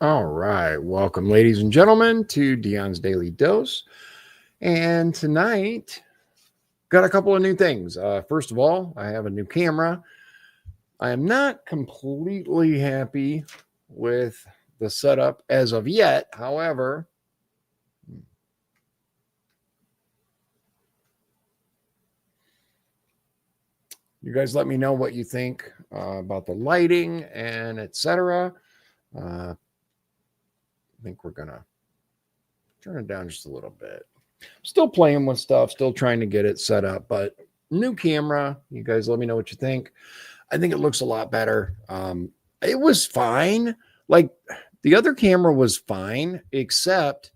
All right. Welcome, ladies and gentlemen, to Dion's Daily Dose. And tonight, got a couple of new things. First of all, I have a new camera. I am not completely happy with the setup as of yet. However, you guys let me know what you think about the lighting and etc. I think we're going to turn it down just a little bit. Still playing with stuff, still trying to get it set up, but new camera. You guys let me know what you think. I think it looks a lot better. It was fine. Like the other camera was fine, except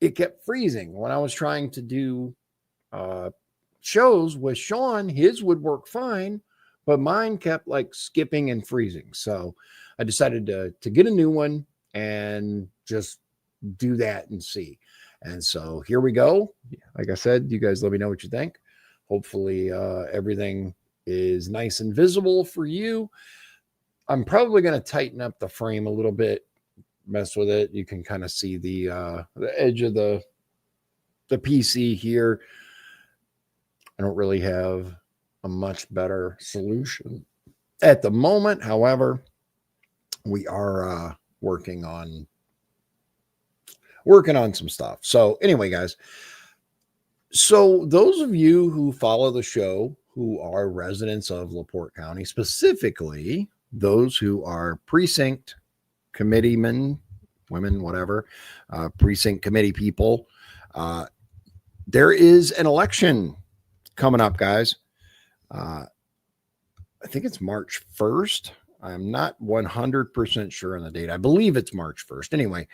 it kept freezing. When I was trying to do shows with Sean, his would work fine, but mine kept like skipping and freezing. So I decided to get a new one and just do that and see. And so here we go. Like I said, you guys let me know what you think. Hopefully everything is nice and visible for you. I'm probably going to tighten up the frame a little bit, mess with it. You can kind of see the edge of the PC here. I don't really have a much better solution at the moment. However, we are working on some stuff. So anyway, guys, so those of you who follow the show who are residents of LaPorte County, specifically those who are precinct committeemen, women, whatever, precinct committee people, there is an election coming up, guys. I think it's March 1st. I'm not 100% sure on the date. I believe it's March 1st. Anyway,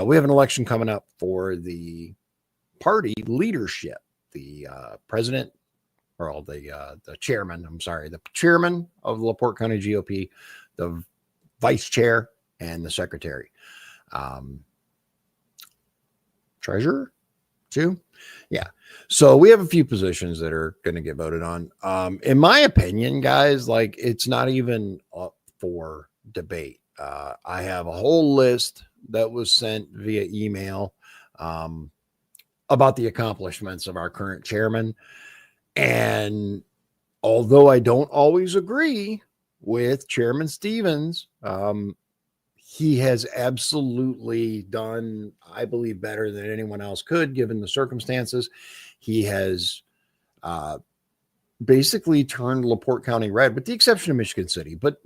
we have an election coming up for the party leadership. The president, or the chairman, the chairman of the LaPorte County GOP, the vice chair, and the secretary. Treasurer, too? Yeah. So we have a few positions that are going to get voted on. In my opinion, guys, like it's not even up for debate. I have a whole list that was sent via email about the accomplishments of our current chairman. And although I don't always agree with Chairman Stevens, he has absolutely done, I believe, better than anyone else could, given the circumstances. He has basically turned LaPorte County red, with the exception of Michigan City. But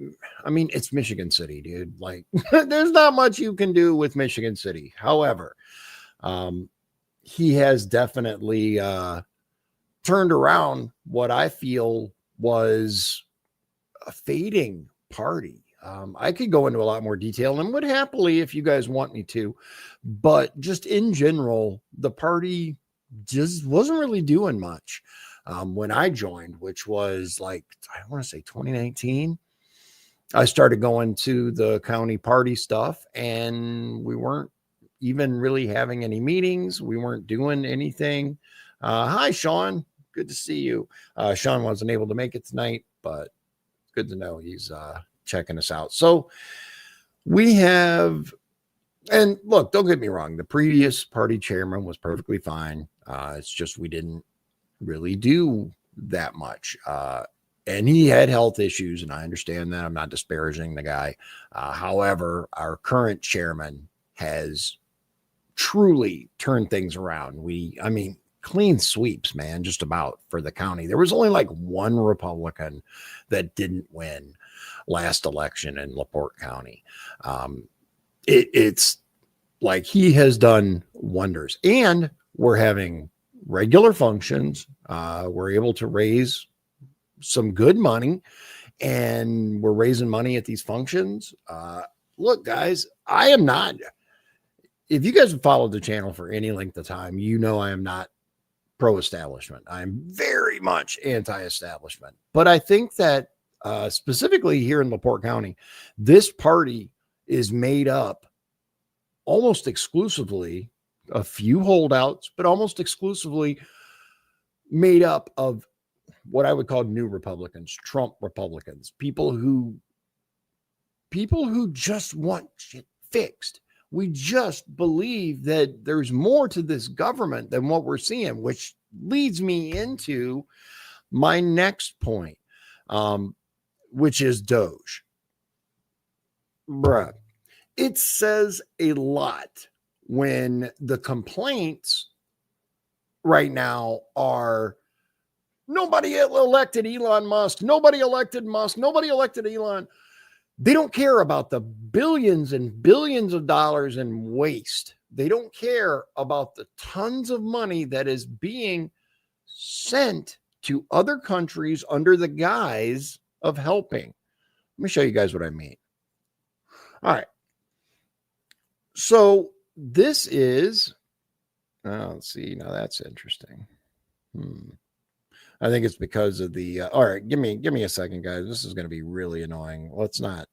I mean, it's Michigan City, dude. Like, there's not much you can do with Michigan City. However, he has definitely turned around what I feel was a fading party. I could go into a lot more detail and would happily if you guys want me to, but just in general, the party just wasn't really doing much. When I joined, which was like, I want to say 2019, I started going to the county party stuff, and we weren't even really having any meetings. We weren't doing anything. Hi, Sean. Good to see you. Sean wasn't able to make it tonight, but good to know he's checking us out. So we have, and look, don't get me wrong, the previous party chairman was perfectly fine. It's just we didn't really do that much. And he had health issues, and I understand that. I'm not disparaging the guy. However, our current chairman has truly turned things around. I mean, clean sweeps, man, just about for the county. There was only like one Republican that didn't win last election in LaPorte County. It's like he has done wonders, and we're having regular functions. We're able to raise some good money, and we're raising money at these functions. Look, guys, I am not, if you guys have followed the channel for any length of time, you know I am not pro-establishment. I'm very much anti-establishment. But I think that specifically here in LaPorte County, this party is made up almost exclusively, a few holdouts, but almost exclusively made up of what I would call new Republicans, Trump Republicans, people who just want shit fixed. We just believe that there's more to this government than what we're seeing, which leads me into my next point, which is DOGE. Bruh, it says a lot when the complaints right now are nobody elected Elon Musk, nobody elected Musk, nobody elected Elon. They don't care about the billions and billions of dollars in waste. They don't care about the tons of money that is being sent to other countries under the guise of helping. Let me show you guys what I mean. All right. So this is, let's see. Now that's interesting. I think it's because of the, all right, give me a second, guys. This is going to be really annoying. Let's not.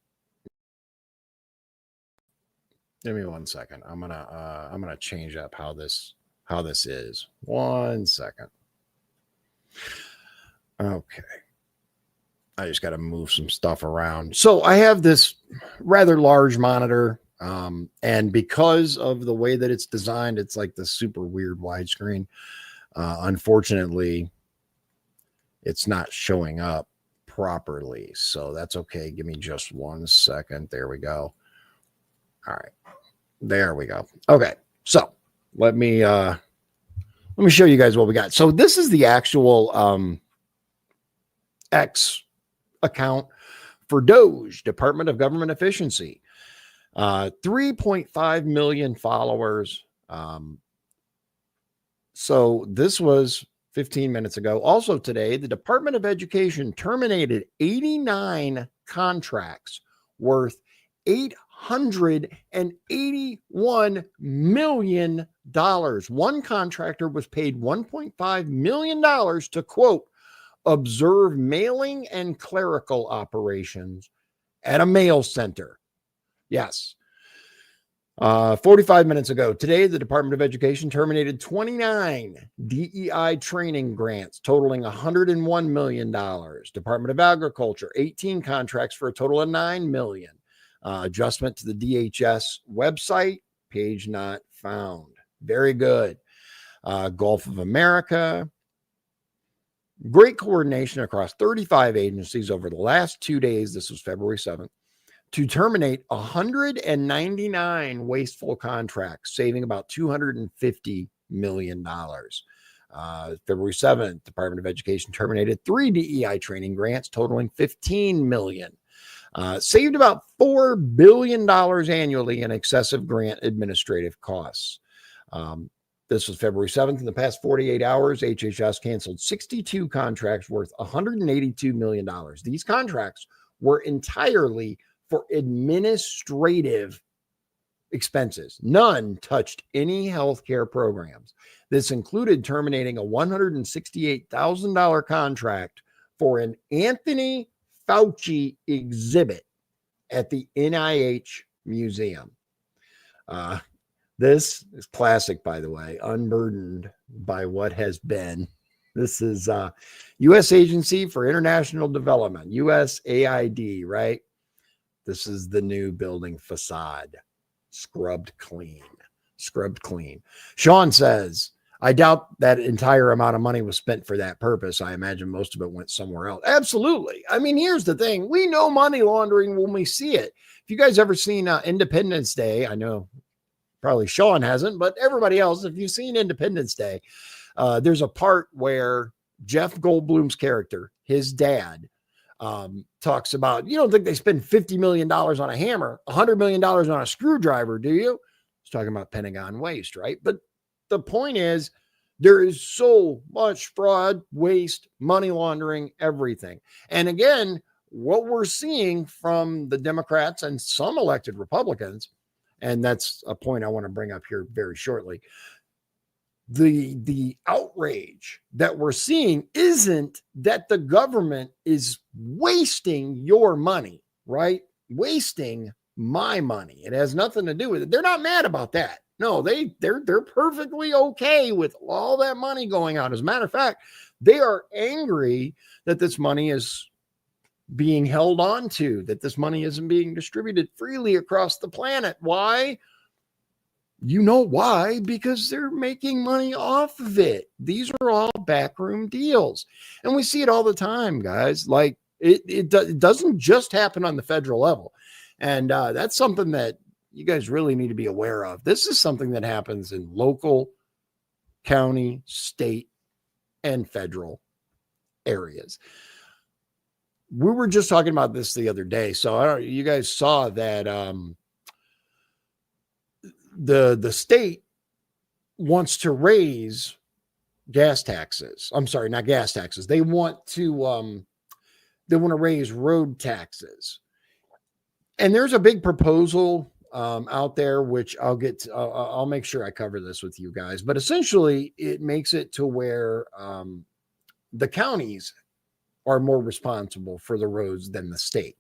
Give me 1 second. I'm going to change up how this is. 1 second. Okay. I just got to move some stuff around. So I have this rather large monitor. And because of the way that it's designed, it's like the super weird widescreen. Unfortunately, it's not showing up properly. So that's okay. Give me just 1 second. There we go. All right. There we go. Okay. So let me show you guys what we got. So this is the actual X account for DOGE, Department of Government Efficiency. 3.5 million followers. So this was 15 minutes ago. Also today, the Department of Education terminated 89 contracts worth $881 million. One contractor was paid $1.5 million to, quote, observe mailing and clerical operations at a mail center. Yes. 45 minutes ago, today, the Department of Education terminated 29 DEI training grants totaling $101 million. Department of Agriculture, 18 contracts for a total of $9 million. Adjustment to the DHS website, page not found. Very good. Gulf of America, great coordination across 35 agencies over the last 2 days. This was February 7th. To terminate 199 wasteful contracts, saving about $250 million. February 7th, Department of Education terminated 3 DEI training grants totaling $15 million. Saved about $4 billion annually in excessive grant administrative costs. This was February 7th. In the past 48 hours, HHS canceled 62 contracts worth $182 million. These contracts were entirely for administrative expenses. None touched any healthcare programs. This included terminating a $168,000 contract for an Anthony Fauci exhibit at the NIH Museum. This is classic, by the way, unburdened by what has been. This is U.S. Agency for International Development, USAID, right? This is the new building facade. Scrubbed clean. Sean says, I doubt that entire amount of money was spent for that purpose. I imagine most of it went somewhere else. Absolutely. I mean, here's the thing. We know money laundering when we see it. If you guys ever seen Independence Day, I know probably Sean hasn't, but everybody else, if you've seen Independence Day, there's a part where Jeff Goldblum's character, his dad, talks about, you don't think they spend $50 million on a hammer, $100 million on a screwdriver, do you? He's talking about Pentagon waste, right? But the point is, there is so much fraud, waste, money laundering, everything. And again, what we're seeing from the Democrats and some elected Republicans, and that's a point I want to bring up here very shortly, the outrage that we're seeing isn't that the government is wasting your money, right? Wasting my money. It has nothing to do with it. They're not mad about that. No, they're perfectly okay with all that money going out. As a matter of fact, they are angry that this money is being held on to, that this money isn't being distributed freely across the planet. Why? You know why? Because they're making money off of it. These are all backroom deals. And we see it all the time, guys. Like it doesn't just happen on the federal level. And that's something that you guys really need to be aware of. This is something that happens in local, county, state, and federal areas. We were just talking about this the other day. So you guys saw that the state wants to raise gas taxes. I'm sorry, not gas taxes. They want to raise road taxes. And there's a big proposal out there, which I'll make sure I cover this with you guys. But essentially, it makes it to where the counties are more responsible for the roads than the state.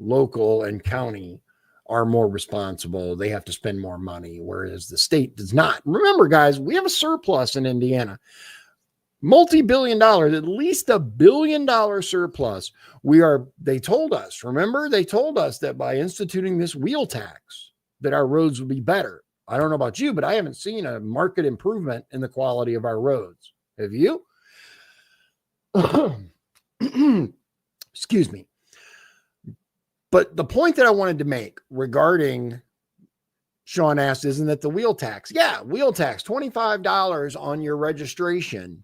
Local and county are more responsible. They have to spend more money, whereas the state does not. Remember, guys, we have a surplus in Indiana. Multi-billion dollars, at least $1 billion surplus. They told us that by instituting this wheel tax, that our roads would be better. I don't know about you, but I haven't seen a market improvement in the quality of our roads. Have you? Excuse me. But the point that I wanted to make regarding Sean asked, isn't that the wheel tax? Yeah, wheel tax, $25 on your registration.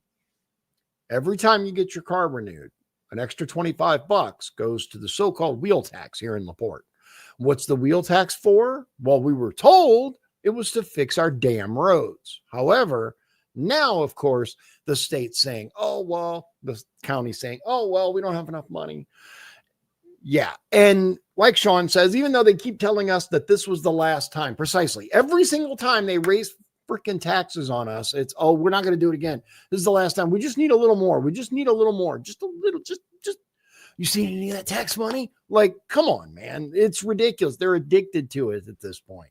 Every time you get your car renewed, an extra $25 goes to the so-called wheel tax here in LaPorte. What's the wheel tax for? Well, we were told it was to fix our damn roads. However, now, of course, the state's saying, the county's saying, we don't have enough money. Yeah. And like Sean says, even though they keep telling us that this was the last time, precisely every single time they raise freaking taxes on us, it's, we're not going to do it again. This is the last time. We just need a little more. Just a little, just, you see any of that tax money? Like, come on, man. It's ridiculous. They're addicted to it at this point.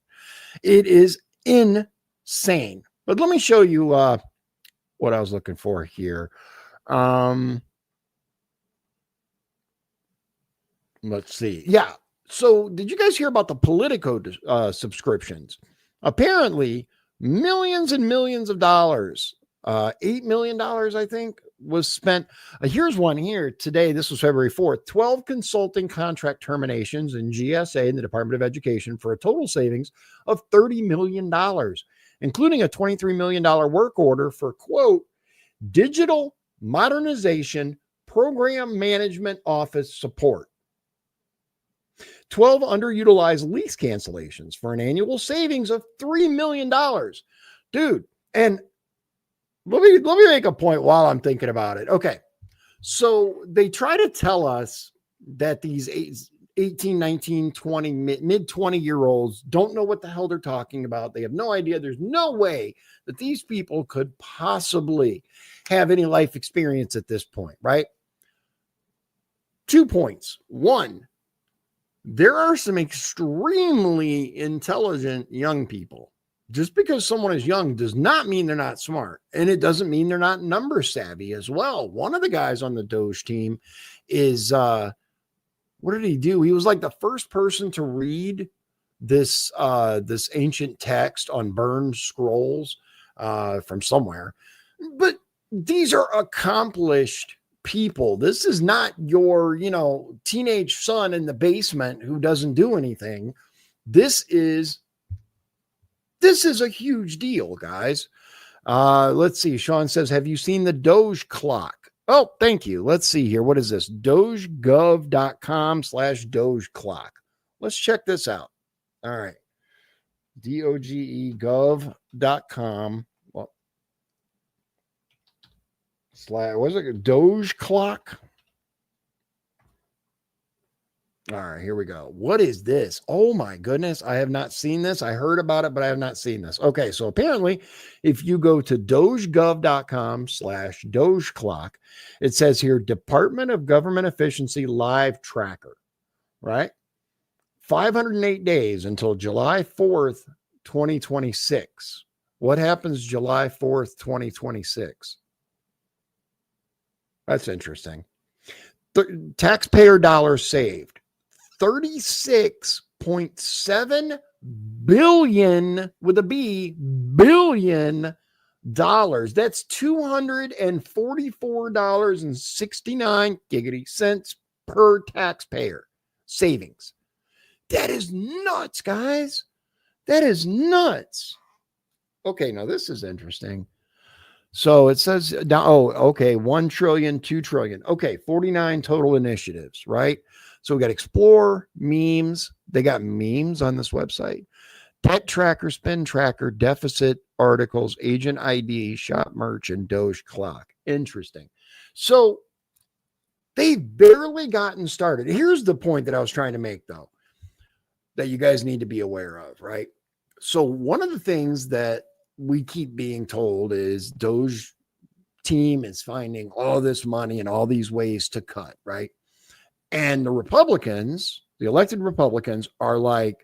It is insane. But let me show you what I was looking for here. Let's see. Yeah. So did you guys hear about the Politico subscriptions? Apparently, millions and millions of dollars, $8 million, I think, was spent. Here's one here today. This was February 4th. 12 consulting contract terminations in GSA and the Department of Education for a total savings of $30 million, including a $23 million work order for, quote, digital modernization program management office support. 12 underutilized lease cancellations for an annual savings of $3 million. Dude, and let me make a point while I'm thinking about it. Okay, so they try to tell us that these 18, 19, 20, mid 20-year-olds don't know what the hell they're talking about. They have no idea. There's no way that these people could possibly have any life experience at this point, right? 2 points. One, there are some extremely intelligent young people. Just because someone is young does not mean they're not smart. And it doesn't mean they're not number savvy as well. One of the guys on the DOGE team is, what did he do? He was like the first person to read this ancient text on burned scrolls from somewhere. But these are accomplished people. This is not your, teenage son in the basement who doesn't do anything. This is a huge deal, guys. Let's see. Sean says, have you seen the DOGE clock? Oh, thank you. Let's see here. What is this? DOGEgov.com/DOGE clock. Let's check this out. All right. DOGEgov.com. Was it a DOGE clock? All right, here we go. What is this? Oh my goodness. I have not seen this. I heard about it, but I have not seen this. Okay. So apparently if you go to DOGEgov.com/DOGE clock, it says here, Department of Government Efficiency Live Tracker, right? 508 days until July 4th, 2026. What happens July 4th, 2026? That's interesting. Taxpayer dollars saved. $36.7 billion with a B, billion dollars. That's $244.69 giggity cents per taxpayer savings. That is nuts, guys. That is nuts. Okay, now this is interesting. So it says, okay, 1 trillion, 2 trillion. Okay, 49 total initiatives, right? So we got Explore, memes. They got memes on this website. Debt tracker, spend tracker, deficit articles, agent ID, shop merch, and Doge clock. Interesting. So they've barely gotten started. Here's the point that I was trying to make, though, that you guys need to be aware of, right? So one of the things that we keep being told is Doge team is finding all this money and all these ways to cut, right? And the Republicans, the elected Republicans, are like,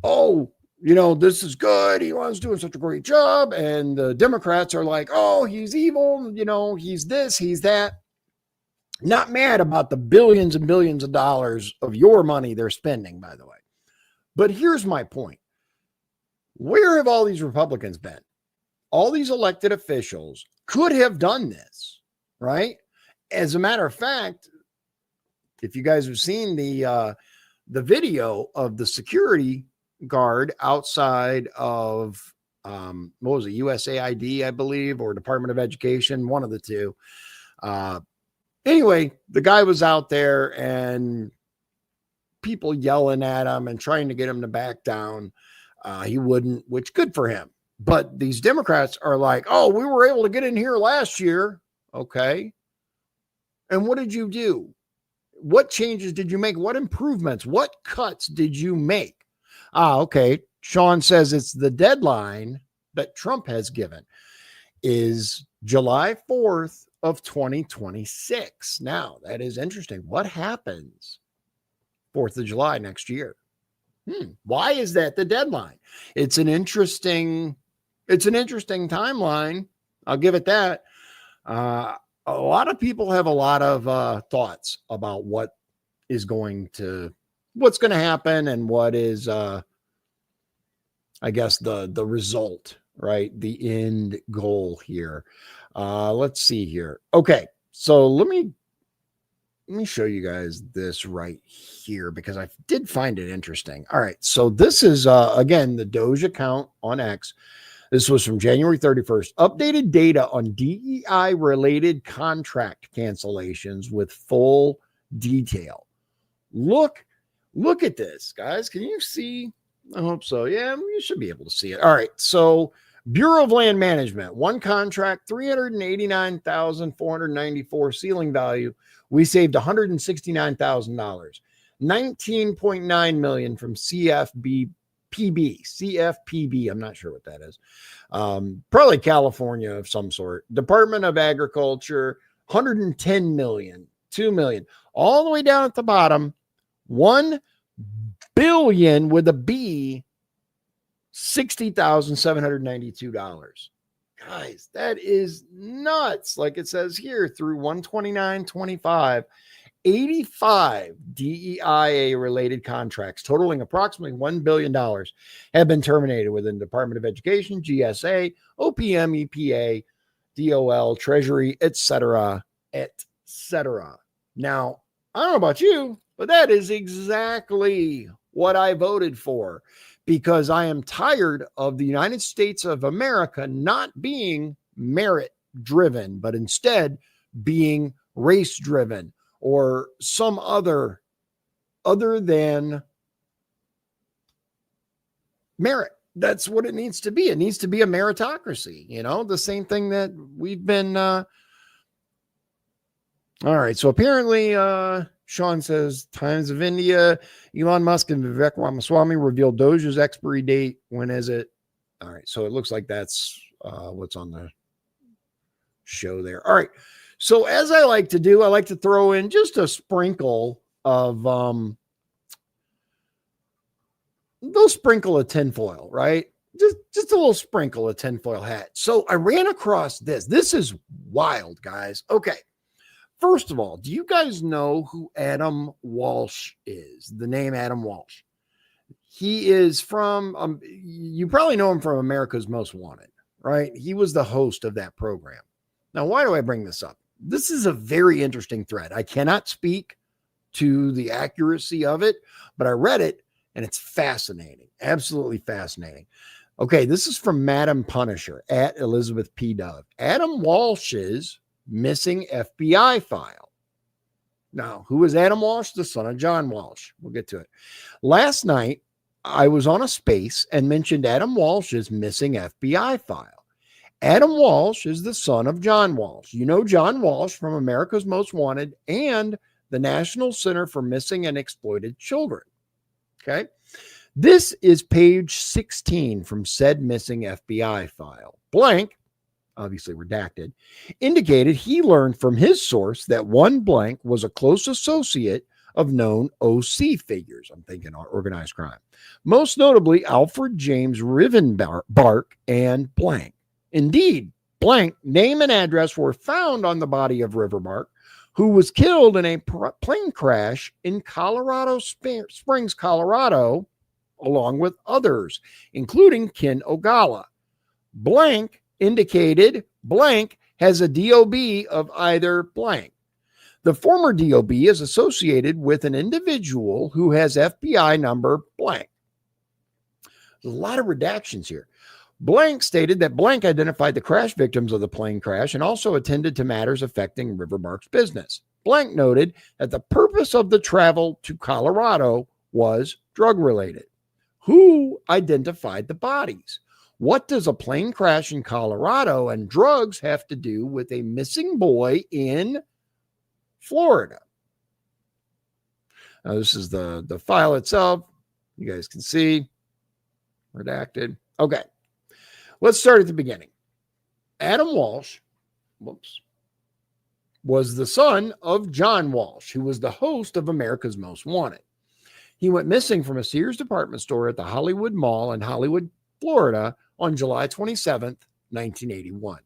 oh, this is good. Elon's doing such a great job. And the Democrats are like, oh, he's evil. He's this, he's that. Not mad about the billions and billions of dollars of your money they're spending, by the way. But here's my point. Where have all these Republicans been? All these elected officials could have done this, right? As a matter of fact, if you guys have seen the video of the security guard outside of what was it, USAID, I believe, or Department of Education, one of the two. Anyway, the guy was out there and people yelling at him and trying to get him to back down. He wouldn't, which good for him. But these Democrats are like, oh, we were able to get in here last year. Okay. And what did you do? What changes did you make? What improvements? What cuts did you make? Okay. Sean says it's the deadline that Trump has given is July 4th of 2026. Now, that is interesting. What happens 4th of July next year? Why is that the deadline? It's an interesting timeline. I'll give it that. A lot of people have a lot of thoughts about what's going to happen and what is, I guess, the result, right? The end goal here. Let's see here. Okay. So let me show you guys this right here because I did find it interesting. All right. So this is, again, the Doge account on X. This was from January 31st. Updated data on DEI related contract cancellations with full detail. Look at this, guys. Can you see? I hope so. Yeah, you should be able to see it. All right. So Bureau of Land Management, one contract, $389,494 ceiling value. We saved $169,000, $19.9 million from CFPB. I'm not sure what that is. Probably California of some sort. Department of Agriculture, $110 million, $2 million, all the way down at the bottom, $1 billion with a B, $60,792. Guys, that is nuts. Like it says here, through 129.25, 85 DEIA related contracts totaling approximately $1 billion have been terminated within the Department of Education, GSA, OPM, EPA, DOL, Treasury, etc., etc. Now, I don't know about you, but that is exactly what I voted for, because I am tired of the United States of America not being merit driven, but instead being race driven or some other than merit. That's what it needs to be. It needs to be a meritocracy, the same thing that we've been. All right. So apparently, Sean says, Times of India, Elon Musk and Vivek Ramaswamy revealed Doge's expiry date. When is it? All right. So it looks like that's what's on the show there. All right. So as I like to do, I like to throw in just a sprinkle of tinfoil, right? Just a little sprinkle of tinfoil hat. So I ran across this. This is wild, guys. Okay. First of all, do you guys know who Adam Walsh is? The name Adam Walsh. He is from, you probably know him from America's Most Wanted, right? He was the host of that program. Now, why do I bring this up? This is a very interesting thread. I cannot speak to the accuracy of it, but I read it and it's fascinating. Absolutely fascinating. Okay, this is from Madam Punisher at Elizabeth P. Dove. Adam Walsh's missing FBI file. Now, who is Adam Walsh? The son of John Walsh. We'll get to it. Last night, I was on a space and mentioned Adam Walsh's missing FBI file. Adam Walsh is the son of John Walsh. You know John Walsh from America's Most Wanted and the National Center for Missing and Exploited Children. Okay. This is page 16 from said missing FBI file. Blank, obviously redacted, indicated he learned from his source that one blank was a close associate of known OC figures. I'm thinking organized crime. Most notably, Alfred James Rivenbark and blank. Indeed, blank name and address were found on the body of Riverbark, who was killed in a plane crash in Colorado Springs, Colorado, along with others, including Ken Ogala. Blank indicated blank has a DOB of either blank. The former DOB is associated with an individual who has FBI number blank. There's a lot of redactions here. Blank stated that blank identified the crash victims of the plane crash and also attended to matters affecting Riverbark's business. Blank noted that the purpose of the travel to Colorado was drug-related. Who identified the bodies? What does a plane crash in Colorado and drugs have to do with a missing boy in Florida? Now, this is the file itself. You guys can see. Redacted. Okay. Let's start at the beginning. Adam Walsh, was the son of John Walsh, who was the host of America's Most Wanted. He went missing from a Sears department store at the Hollywood Mall in Hollywood, Florida on July 27th, 1981.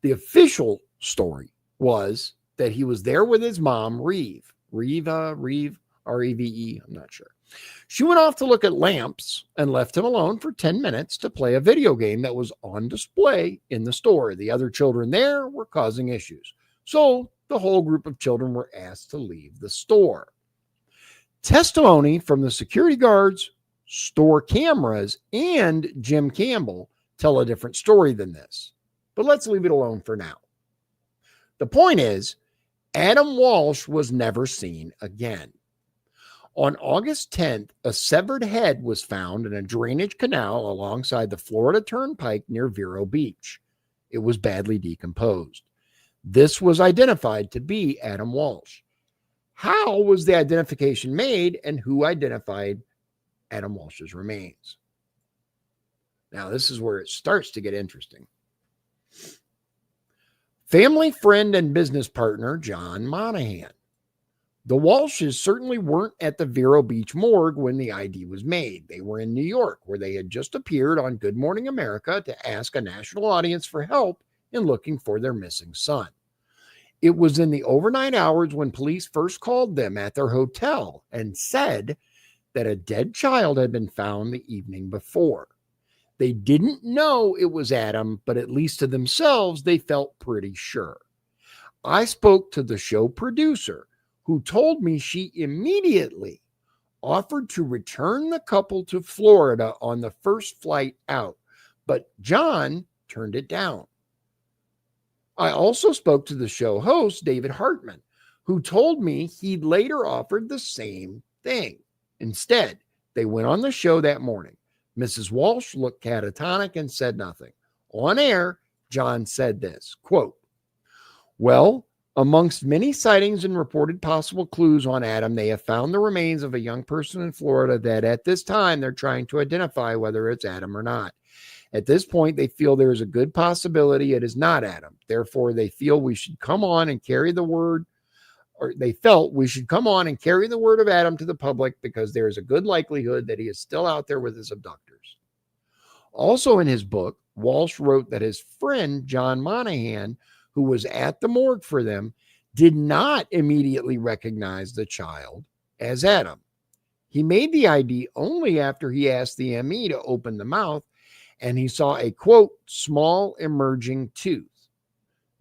The official story was that he was there with his mom, Reeve, R-E-V-E, I'm not sure. She went off to look at lamps and left him alone for 10 minutes to play a video game that was on display in the store. The other children there were causing issues. So the whole group of children were asked to leave the store. Testimony from the security guards, store cameras, and Jim Campbell tell a different story than this. But let's leave it alone for now. The point is, Adam Walsh was never seen again. On August 10th, a severed head was found in a drainage canal alongside the Florida Turnpike near Vero Beach. It was badly decomposed. This was identified to be Adam Walsh. How was the identification made, and who identified Adam Walsh's remains? Now, this is where it starts to get interesting. Family friend and business partner John Monahan. The Walshes certainly weren't at the Vero Beach morgue when the ID was made. They were in New York, where they had just appeared on Good Morning America to ask a national audience for help in looking for their missing son. It was in the overnight hours when police first called them at their hotel and said that a dead child had been found the evening before. They didn't know it was Adam, but at least to themselves, they felt pretty sure. I spoke to the show producer, who told me she immediately offered to return the couple to Florida on the first flight out, but John turned it down. I also spoke to the show host, David Hartman, who told me he'd later offered the same thing. Instead, they went on the show that morning. Mrs. Walsh looked catatonic and said nothing. On air, John said this, quote, "Well, amongst many sightings and reported possible clues on Adam, they have found the remains of a young person in Florida that at this time they're trying to identify whether it's Adam or not. At this point, they feel there is a good possibility it is not Adam. Therefore, they feel we should come on and carry the word, or they felt we should come on and carry the word of Adam to the public because there is a good likelihood that he is still out there with his abductors." Also in his book, Walsh wrote that his friend, John Monahan, who was at the morgue for them, did not immediately recognize the child as Adam. He made the ID only after he asked the ME to open the mouth and he saw a, quote, small emerging tooth.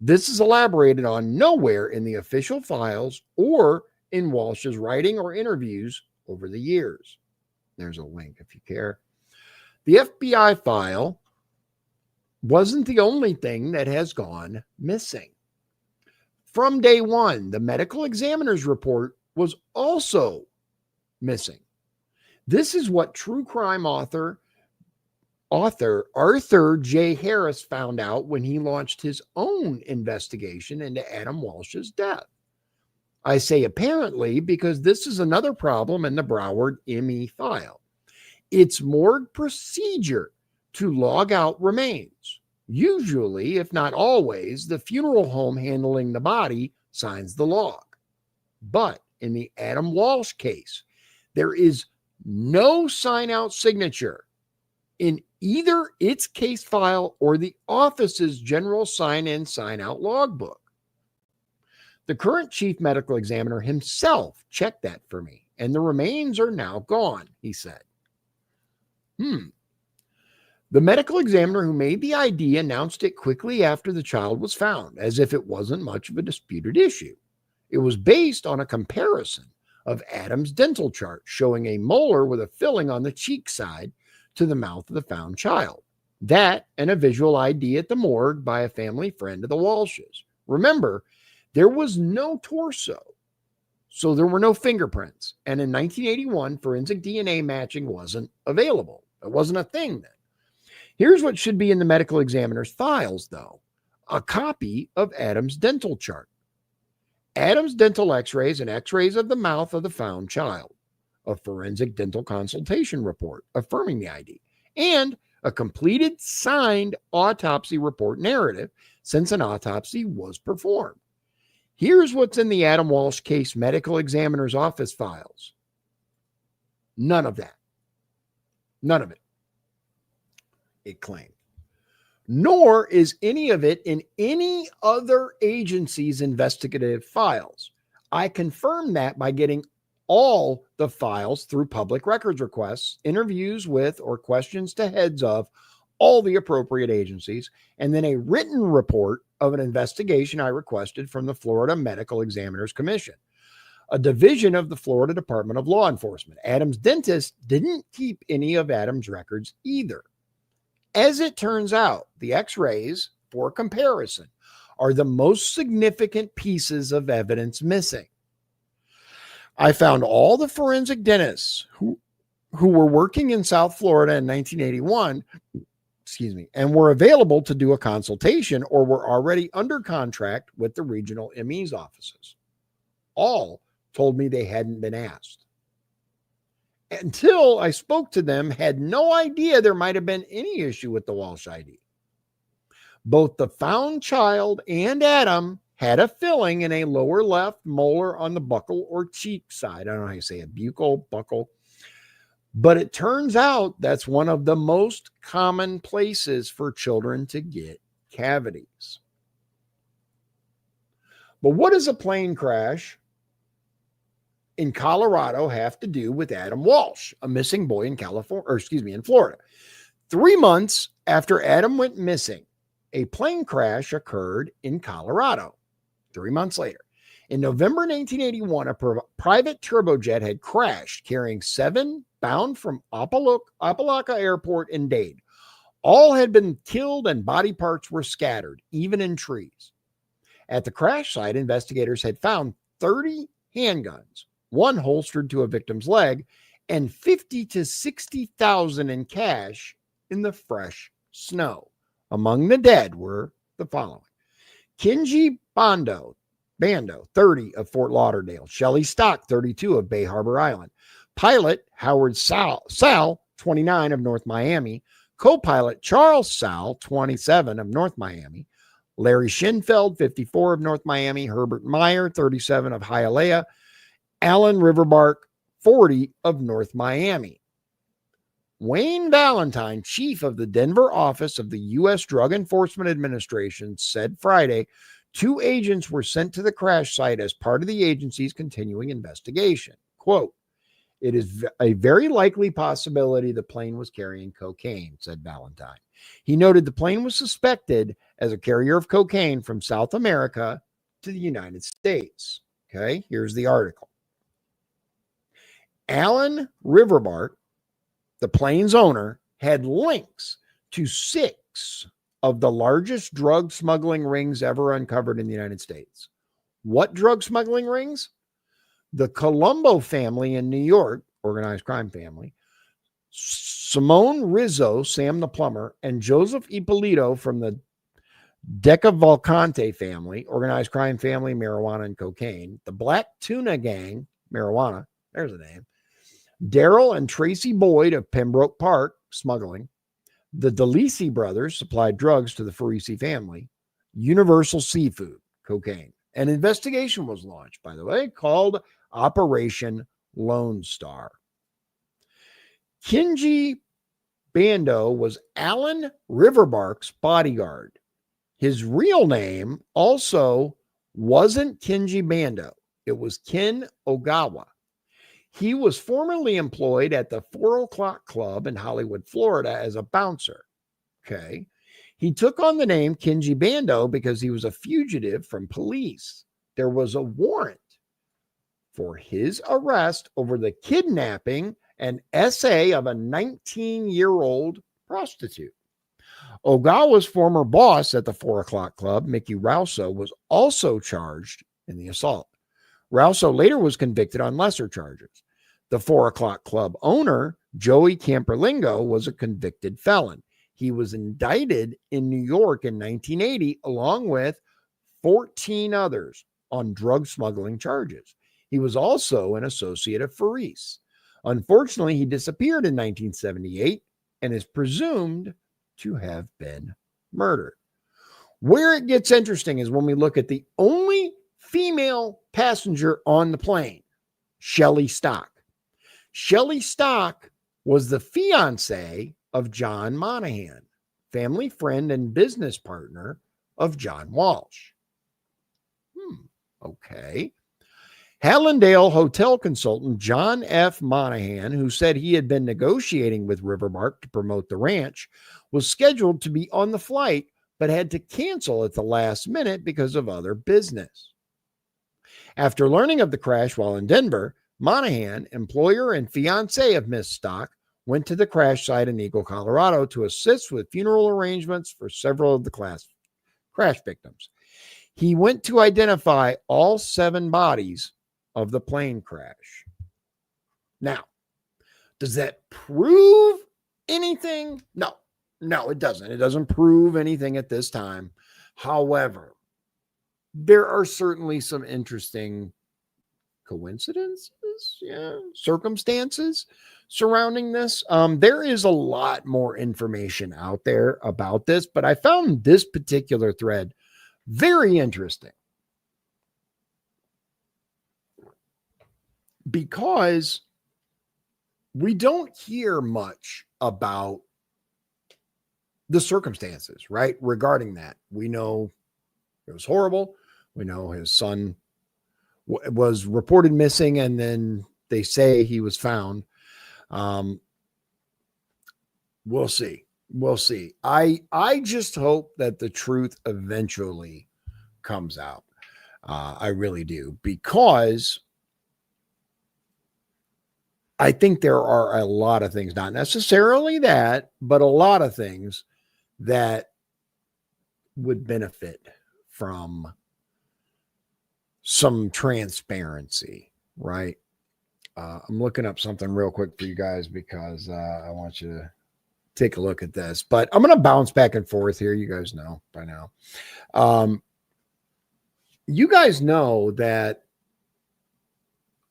This is elaborated on nowhere in the official files or in Walsh's writing or interviews over the years. There's a link if you care. The FBI file wasn't the only thing that has gone missing. From day one, the medical examiner's report was also missing. This is what true crime author Arthur J. Harris found out when he launched his own investigation into Adam Walsh's death. I say apparently because this is another problem in the Broward ME file. It's morgue procedure to log out remains. Usually, if not always, the funeral home handling the body signs the log. But in the Adam Walsh case, there is no sign-out signature in either its case file or the office's general sign-in, sign-out logbook. The current chief medical examiner himself checked that for me, and the remains are now gone, he said. The medical examiner who made the ID announced it quickly after the child was found, as if it wasn't much of a disputed issue. It was based on a comparison of Adam's dental chart showing a molar with a filling on the cheek side to the mouth of the found child. That and a visual ID at the morgue by a family friend of the Walshes. Remember, there was no torso, so there were no fingerprints. And in 1981, forensic DNA matching wasn't available. It wasn't a thing then. Here's what should be in the medical examiner's files, though. A copy of Adam's dental chart. Adam's dental x-rays and x-rays of the mouth of the found child. A forensic dental consultation report affirming the ID. And a completed signed autopsy report narrative since an autopsy was performed. Here's what's in the Adam Walsh case medical examiner's office files. None of that. None of it. It claimed. Nor is any of it in any other agency's investigative files. I confirmed that by getting all the files through public records requests, interviews with, or questions to heads of all the appropriate agencies, and then a written report of an investigation I requested from the Florida Medical Examiners Commission, a division of the Florida Department of Law Enforcement. Adam's dentist didn't keep any of Adam's records either. As it turns out, the x-rays, for comparison, are the most significant pieces of evidence missing. I found all the forensic dentists who were working in South Florida in 1981, and were available to do a consultation or were already under contract with the regional ME's offices. All told me they hadn't been asked. Until I spoke to them, had no idea there might have been any issue with the Walsh ID. Both the found child and Adam had a filling in a lower left molar on the buccal or cheek side. I don't know how you say it, buccal, buccal. But it turns out that's one of the most common places for children to get cavities. But what does a plane crash in Colorado have to do with Adam Walsh, a missing boy in in Florida? 3 months after Adam went missing, a plane crash occurred in Colorado. 3 months later, in November 1981, a private turbojet had crashed carrying 7 bound from Apalaca Airport in Dade. All had been killed and body parts were scattered, even in trees. At the crash site, investigators had found 30 handguns, one holstered to a victim's leg, and $50,000 to $60,000 in cash in the fresh snow. Among the dead were the following: Kinji Bando, 30, of Fort Lauderdale; Shelley Stock, 32, of Bay Harbor Island; pilot Howard Sal, 29, of North Miami; co-pilot Charles Sal, 27, of North Miami; Larry Schinfeld, 54, of North Miami; Herbert Meyer, 37, of Hialeah; Alan Riverbark, 40, of North Miami. Wayne Valentine, chief of the Denver office of the U.S. Drug Enforcement Administration, said Friday 2 agents were sent to the crash site as part of the agency's continuing investigation. Quote, It is a very likely possibility the plane was carrying cocaine, said Valentine. He noted the plane was suspected as a carrier of cocaine from South America to the United States. Okay, here's the article. Alan Riverbark, the plane's owner, had links to 6 of the largest drug smuggling rings ever uncovered in the United States. What drug smuggling rings? The Colombo family in New York, organized crime family, Simone Rizzo, Sam the plumber, and Joseph Ippolito from the Decavalcante family, organized crime family, marijuana and cocaine, the Black Tuna Gang, marijuana, there's a name, Daryl and Tracy Boyd of Pembroke Park, smuggling, the DeLisi brothers supplied drugs to the Farisi family, Universal Seafood, cocaine. An investigation was launched, by the way, called Operation Lone Star. Kinji Bando was Alan Riverbark's bodyguard. His real name also wasn't Kinji Bando. It was Ken Ogawa. He was formerly employed at the 4 O'Clock Club in Hollywood, Florida as a bouncer. Okay. He took on the name Kinji Bando because he was a fugitive from police. There was a warrant for his arrest over the kidnapping and essay of a 19-year-old prostitute. Ogawa's former boss at the 4 O'Clock Club, Mickey Rouso, was also charged in the assault. Rouso later was convicted on lesser charges. The 4 O'Clock Club owner, Joey Camperlingo, was a convicted felon. He was indicted in New York in 1980, along with 14 others on drug smuggling charges. He was also an associate of Faris. Unfortunately, he disappeared in 1978 and is presumed to have been murdered. Where it gets interesting is when we look at the only female passenger on the plane, Shelley Stock. Shelley Stock was the fiance of John Monahan, family friend and business partner of John Walsh. Okay. Hallandale hotel consultant John F. Monahan, who said he had been negotiating with Riverbark to promote the ranch, was scheduled to be on the flight, but had to cancel at the last minute because of other business. After learning of the crash while in Denver, Monahan, employer and fiance of Miss Stock, went to the crash site in Eagle, Colorado to assist with funeral arrangements for several of the crash victims. He went to identify all 7 bodies of the plane crash. Now, does that prove anything? No, it doesn't. It doesn't prove anything at this time. However, there are certainly some interesting coincidences, circumstances surrounding this. There is a lot more information out there about this, but I found this particular thread very interesting because we don't hear much about the circumstances, right? Regarding that, we know it was horrible. We know his son was reported missing, and then they say he was found. We'll see. We'll see. I just hope that the truth eventually comes out. I really do, because I think there are a lot of things, not necessarily that, but a lot of things that would benefit from some transparency, right? I'm looking up something real quick for you guys because I want you to take a look at this, but I'm going to bounce back and forth here. You guys know by now. You guys know that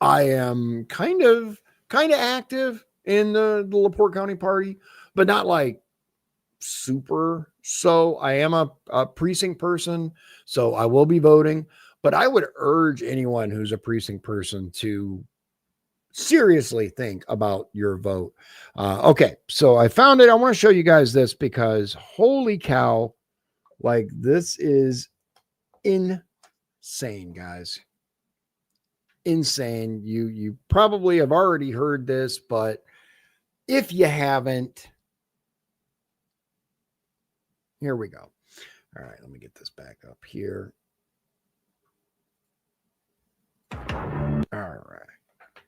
I am kind of active in the LaPorte County Party, but not like super. So I am a precinct person, so I will be voting, but I would urge anyone who's a precinct person to seriously think about your vote. Okay, so I found it. I want to show you guys this because holy cow, like this is insane, guys. insane. You probably have already heard this, but if you haven't, here we go. All right, let me get this back up here. All right,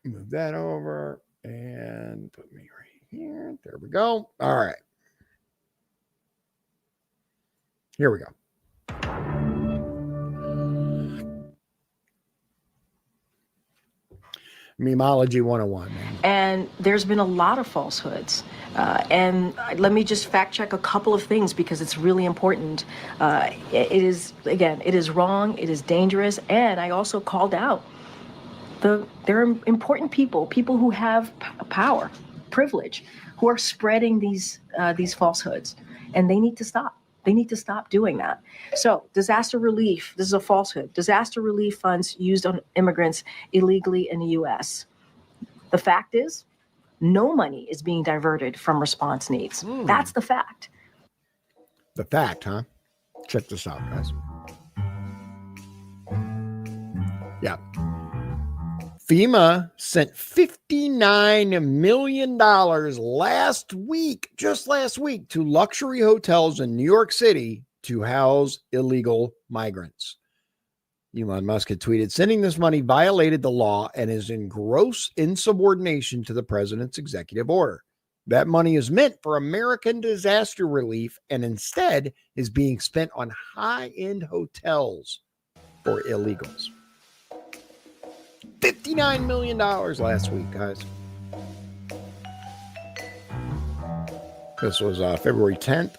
move that over and put me right here. There we go. All right. Here we go. Memology 101. And there's been a lot of falsehoods. And let me just fact check a couple of things because it's really important. It is wrong, it is dangerous, and I also called out there are important people who have power, privilege, who are spreading these falsehoods, and they need to stop. They need to stop doing that. So disaster relief, this is a falsehood. Disaster relief funds used on immigrants illegally in the U.S. The fact is, no money is being diverted from response needs. That's the fact. The fact, huh? Check this out, guys. Yeah. FEMA sent $59 million just last week, to luxury hotels in New York City to house illegal migrants. Elon Musk had tweeted, sending this money violated the law and is in gross insubordination to the president's executive order. That money is meant for American disaster relief and instead is being spent on high-end hotels for illegals. $59 million last week, guys. This was February 10th.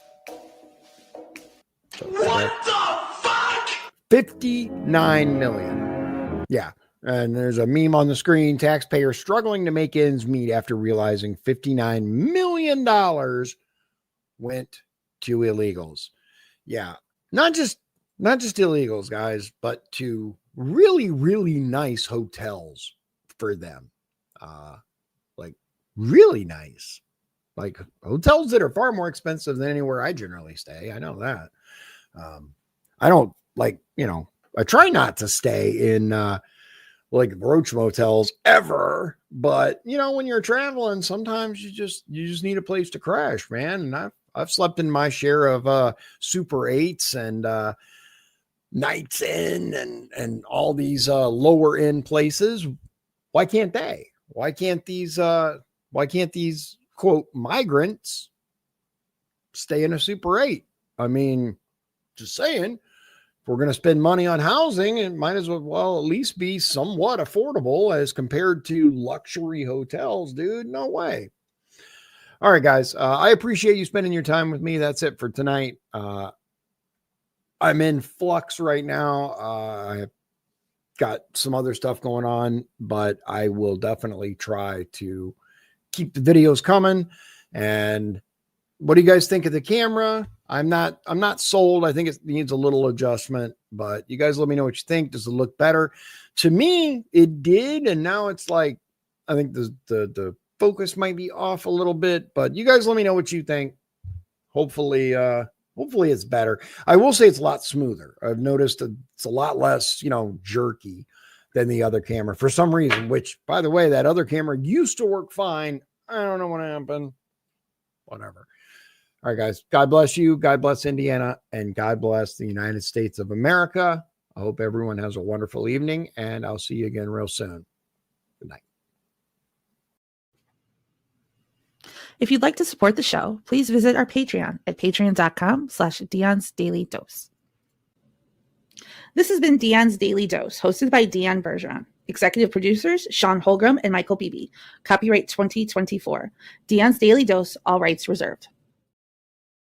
What the fuck? $59 million. Yeah. And there's a meme on the screen. Taxpayers struggling to make ends meet after realizing $59 million went to illegals. Yeah. Not just illegals, guys, but to really, really nice hotels for them. Like really nice. Like hotels that are far more expensive than anywhere I generally stay. I know that. I don't I try not to stay in like Roach motels ever, but when you're traveling, sometimes you just need a place to crash, man. And I've slept in my share of Super 8s and Nights Inn and all these lower end places. Why can't they? Why can't these quote migrants stay in a Super 8? I mean, just saying, if we're going to spend money on housing, it might as well at least be somewhat affordable as compared to luxury hotels, dude. No way. All right, guys. I appreciate you spending your time with me. That's it for tonight. I'm in flux right now. I've got some other stuff going on, but I will definitely try to keep the videos coming. And what do you guys think of the camera? I'm not sold. I think it needs a little adjustment, but you guys let me know what you think. Does it look better? To me, it did. And now it's like, I think the focus might be off a little bit, but you guys let me know what you think. Hopefully it's better. I will say it's a lot smoother. I've noticed it's a lot less, jerky than the other camera for some reason, which, by the way, that other camera used to work fine. I don't know what happened. Whatever. All right, guys. God bless you. God bless Indiana. And God bless the United States of America. I hope everyone has a wonderful evening, and I'll see you again real soon. Good night. If you'd like to support the show, please visit our Patreon at patreon.com/Dion's Daily Dose. This has been Dion's Daily Dose, hosted by Dion Bergeron. Executive producers, Sean Holgram and Michael Beebe. Copyright 2024. Dion's Daily Dose, all rights reserved.